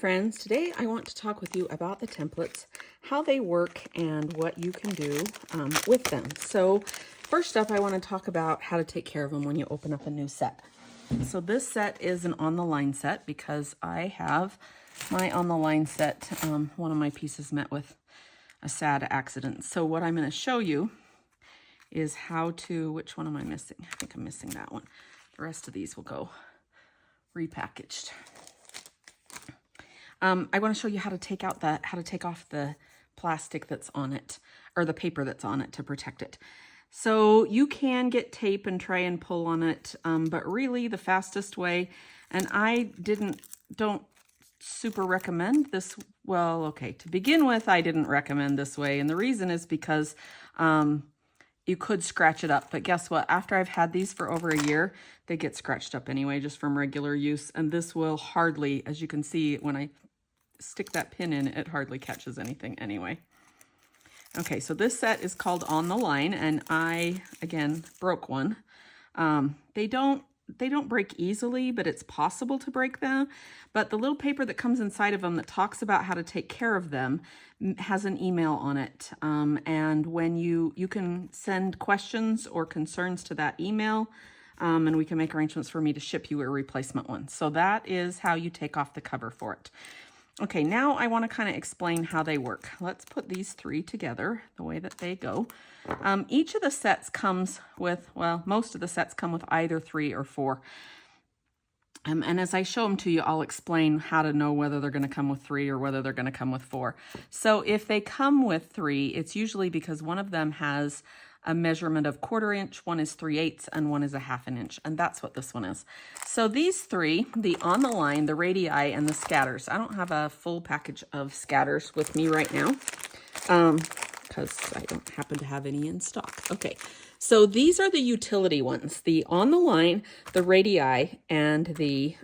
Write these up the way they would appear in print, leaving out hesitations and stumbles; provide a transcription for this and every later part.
friends. Today I want to talk with you about the templates, how they work, and what you can do with them. So first up, I want to talk about how to take care of them when you open up a new set. So this set is an on the line set because I have my on the line set. One of my pieces met with a sad accident. So what I'm going to show you is how to, which one am I missing? I think I'm missing that one. The rest of these will go repackaged. I want to show you how to take off the plastic that's on it, or the paper that's on it, to protect it. So you can get tape and try and pull on it, but really the fastest way, and I don't super recommend this. Well, okay, to begin with, I didn't recommend this way, and the reason is because you could scratch it up, but guess what? After I've had these for over a year, they get scratched up anyway, just from regular use, and this will hardly, as you can see, when I stick that pin in, it hardly catches anything anyway. Okay, so this set is called On the Line, and I, again, broke one. They don't break easily, but it's possible to break them. But the little paper that comes inside of them that talks about how to take care of them has an email on it. And when you can send questions or concerns to that email, and we can make arrangements for me to ship you a replacement one. So that is how you take off the cover for it. Okay, now I want to kind of explain how they work. Let's put these three together the way that they go. Each of the sets comes with, well, most of the sets come with either 3 or 4. And as I show them to you, I'll explain how to know whether they're going to come with 3 or whether they're going to come with 4. So if they come with 3, it's usually because one of them has a measurement of 1/4 inch, one is 3/8, and one is a 1/2 inch, and that's what this one is. So these three, the On the Line, the Radii, and the Scatters. I don't have a full package of Scatters with me right now because I don't happen to have any in stock. Okay, so these are the utility ones: the On the Line, the Radii, and the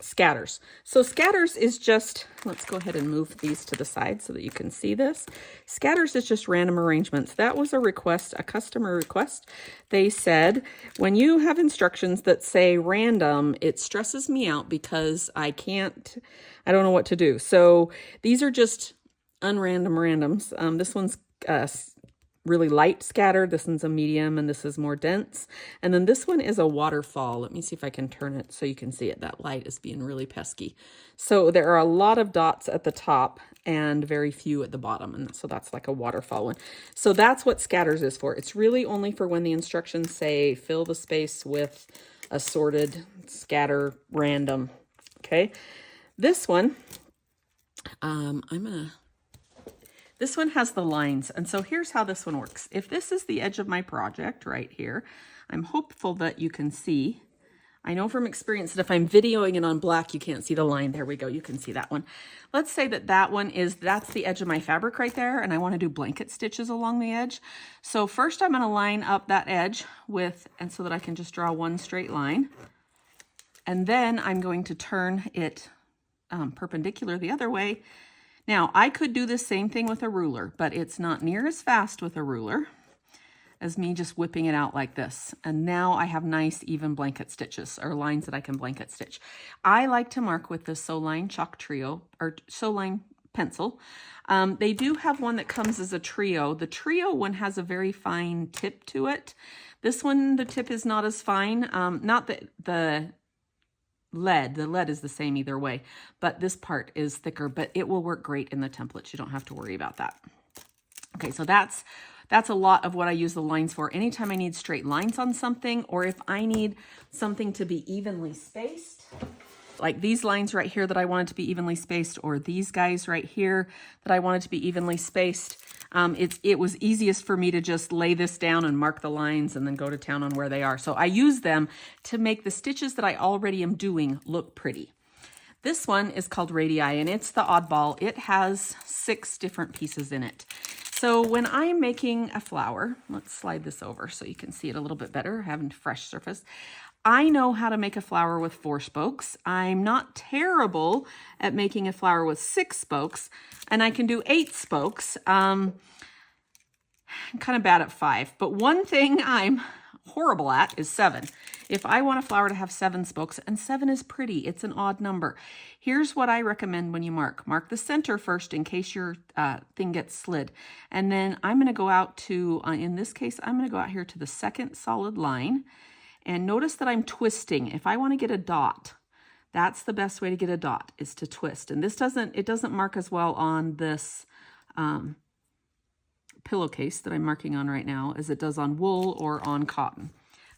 Scatters. So Scatters is just, let's go ahead and move these to the side so that you can see this. Scatters is just random arrangements. That was a request, a customer request. They said, when you have instructions that say random, it stresses me out because I don't know what to do. So these are just unrandom randoms. This one's really light scattered, this one's a medium, and this is more dense. And then this one is a waterfall. Let me see if I can turn it so you can see it. That light is being really pesky. So there are a lot of dots at the top and very few at the bottom, and so that's like a waterfall one. So that's what Scatters is for. It's really only for when the instructions say fill the space with assorted, scatter, random. Okay, this one, this one has the lines, and so here's how this one works. If this is the edge of my project right here, I'm hopeful that you can see. I know from experience that if I'm videoing it on black, you can't see the line. There we go, you can see that one. Let's say that that's the edge of my fabric right there, and I want to do blanket stitches along the edge. So first I'm going to line up that edge and so that I can just draw one straight line. And then I'm going to turn it perpendicular the other way. Now, I could do the same thing with a ruler, but it's not near as fast with a ruler as me just whipping it out like this. And now I have nice even blanket stitches, or lines that I can blanket stitch. I like to mark with the Soline Chalk Trio, or Soline pencil. They do have one that comes as a trio. The trio one has a very fine tip to it. This one, the tip is not as fine. Not the lead is the same either way, but this part is thicker, but it will work great in the templates. You don't have to worry about that. Okay, so that's a lot of what I use the lines for. Anytime I need straight lines on something, or if I need something to be evenly spaced, like these lines right here that I wanted to be evenly spaced, or these guys right here that I wanted to be evenly spaced, it was easiest for me to just lay this down and mark the lines and then go to town on where they are. So I use them to make the stitches that I already am doing look pretty. This one is called Radii, and it's the oddball. It has 6 different pieces in it. So when I'm making a flower, let's slide this over so you can see it a little bit better, having fresh surface. I know how to make a flower with 4 spokes. I'm not terrible at making a flower with 6 spokes, and I can do 8 spokes. I'm kind of bad at 5, but one thing I'm horrible at is 7. If I want a flower to have 7 spokes, and 7 is pretty, it's an odd number. Here's what I recommend when you mark. Mark the center first in case your thing gets slid. And then I'm going to go out to, in this case, I'm going to go out here to the second solid line. And notice that I'm twisting. If I want to get a dot, that's the best way to get a dot, is to twist. And this doesn't mark as well on this pillowcase that I'm marking on right now as it does on wool or on cotton.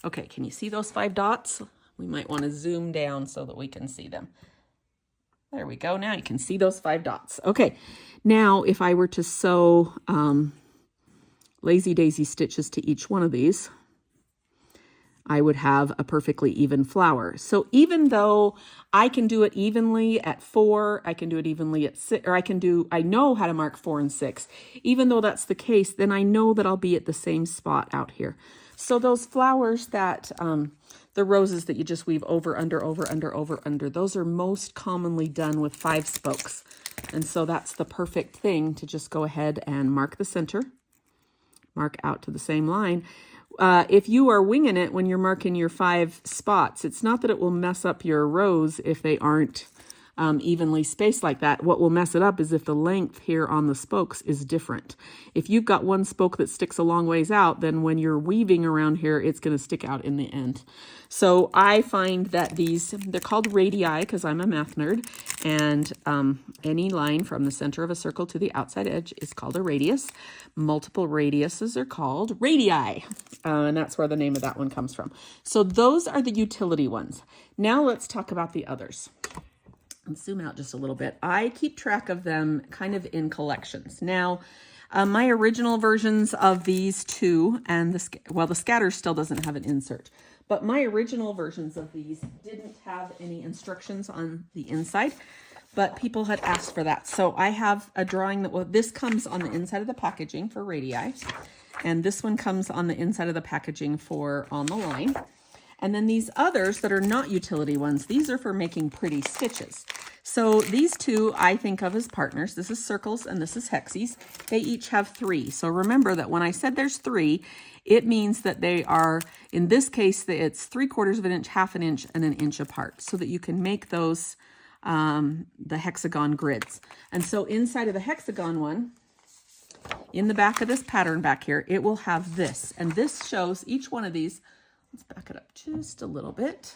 Okay, can you see those 5 dots? We might want to zoom down so that we can see them. There we go. Now you can see those 5 dots. Okay, now if I were to sew lazy daisy stitches to each one of these, I would have a perfectly even flower. So even though I can do it evenly at 4, I can do it evenly at 6, or I know how to mark 4 and 6. Even though that's the case, then I know that I'll be at the same spot out here. So those flowers that, the roses that you just weave over, under, over, under, over, under, those are most commonly done with 5 spokes. And so that's the perfect thing to just go ahead and mark the center, mark out to the same line. If you are winging it when you're marking your 5 spots, it's not that it will mess up your rows if they aren't evenly spaced like that. What will mess it up is if the length here on the spokes is different. If you've got one spoke that sticks a long ways out, then when you're weaving around here, it's going to stick out in the end. So I find that they're called radii because I'm a math nerd, and any line from the center of a circle to the outside edge is called a radius. Multiple radiuses are called radii, and that's where the name of that one comes from. So those are the utility ones. Now let's talk about the others. Let's zoom out just a little bit. I keep track of them kind of in collections. Now, my original versions of these two, and the scatter still doesn't have an insert, but my original versions of these didn't have any instructions on the inside, but people had asked for that. So I have a drawing that, this comes on the inside of the packaging for radii, and this one comes on the inside of the packaging for on the line. And then these others that are not utility ones, these are for making pretty stitches. So these two I think of as partners. This is circles and this is hexies. They each have 3. So remember that when I said there's 3, it means that they are, in this case, it's 3/4 of an inch, 1/2 inch, and 1 inch apart, so that you can make those the hexagon grids. And so inside of the hexagon one, in the back of this pattern back here, it will have this. And this shows each one of these. Let's back it up just a little bit.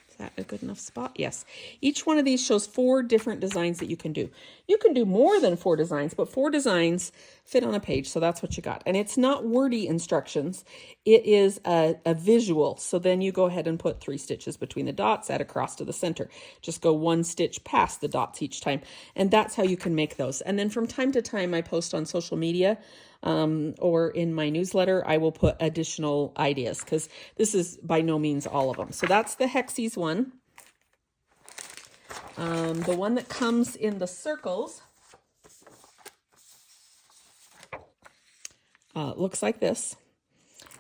Is that a good enough spot? Yes. Each one of these shows 4 different designs that you can do. You can do more than 4 designs, but 4 designs fit on a page, so that's what you got. And it's not wordy instructions. It is a visual. So then you go ahead and put 3 stitches between the dots, add a cross to the center. Just go 1 stitch past the dots each time. And that's how you can make those. And then from time to time, I post on social media or in my newsletter, I will put additional ideas because this is by no means all of them. So that's the hexies one. The one that comes in the circles looks like this.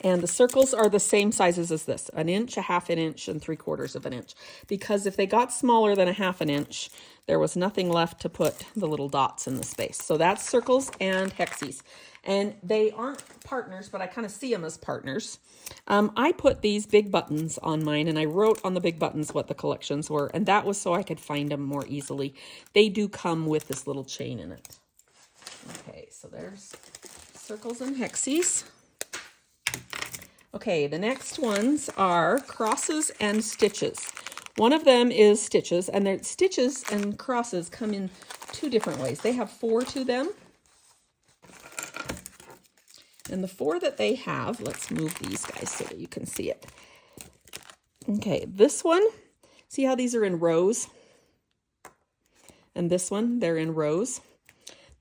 And the circles are the same sizes as this, 1 inch, 1/2 inch, and 3/4 of an inch. Because if they got smaller than 1/2 inch, there was nothing left to put the little dots in the space. So that's circles and hexies. And they aren't partners, but I kind of see them as partners. I put these big buttons on mine, and I wrote on the big buttons what the collections were, and that was so I could find them more easily. They do come with this little chain in it. Okay, so there's circles and hexies. Okay, the next ones are crosses and stitches. One of them is stitches, and their stitches and crosses come in 2 different ways. They have 4 to them. And the 4 that they have, let's move these guys so that you can see it. Okay, this one, see how these are in rows? And this one, they're in rows.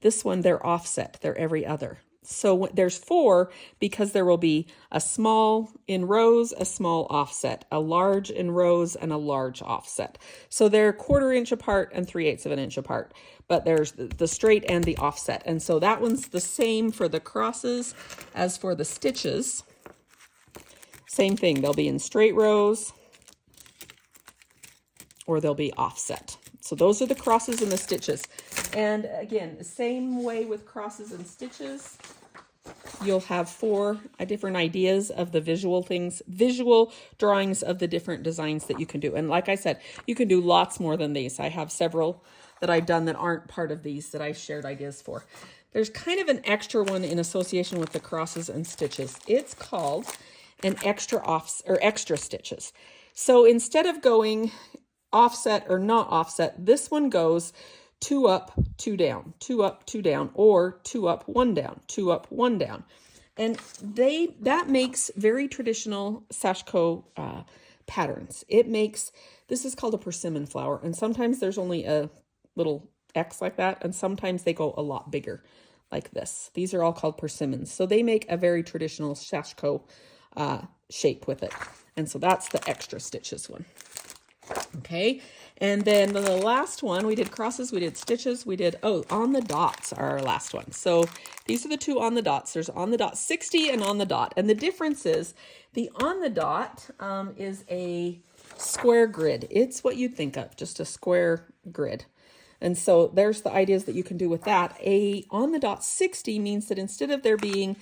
This one, they're offset, they're every other. So there's 4 because there will be a small in rows, a small offset, a large in rows, and a large offset. So they're 1/4 inch apart and 3/8 of an inch apart, but there's the straight and the offset. And so that one's the same for the crosses as for the stitches. Same thing, they'll be in straight rows or they'll be offset. So those are the crosses and the stitches. And again, the same way with crosses and stitches. you'll have 4 different ideas of the visual things, visual drawings of the different designs that you can do. And like I said, you can do lots more than these. I have several that I've done that aren't part of these that I shared ideas for. There's kind of an extra one in association with the crosses and stitches. It's called an extra stitches. So instead of going offset or not offset, this one goes 2 up, 2 down, 2 up, 2 down, or 2 up, 1 down, 2 up, 1 down. And that makes very traditional Sashiko patterns. This is called a persimmon flower, and sometimes there's only a little X like that, and sometimes they go a lot bigger like this. These are all called persimmons. So they make a very traditional Sashiko shape with it. And so that's the extra stitches one. Okay, and then the last one, we did crosses, we did stitches, we did, on the dots are our last one. So these are the 2 on the dots. There's on the dot 60 and on the dot. And the difference is the on the dot is a square grid. It's what you'd think of, just a square grid. And so there's the ideas that you can do with that. A on the dot 60 means that instead of there being,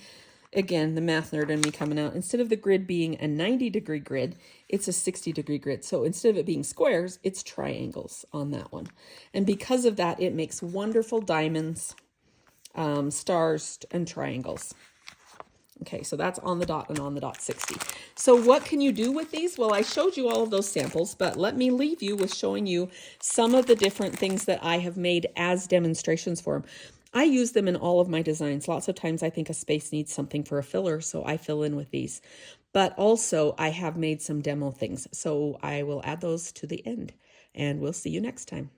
again, the math nerd in me coming out, instead of the grid being a 90-degree grid, it's a 60-degree grid. So instead of it being squares, it's triangles on that one. And because of that, it makes wonderful diamonds, stars, and triangles. Okay, so that's on the dot and on the dot 60. So what can you do with these? Well, I showed you all of those samples, but let me leave you with showing you some of the different things that I have made as demonstrations for them. I use them in all of my designs. Lots of times I think a space needs something for a filler, so I fill in with these. But also I have made some demo things, so I will add those to the end, and we'll see you next time.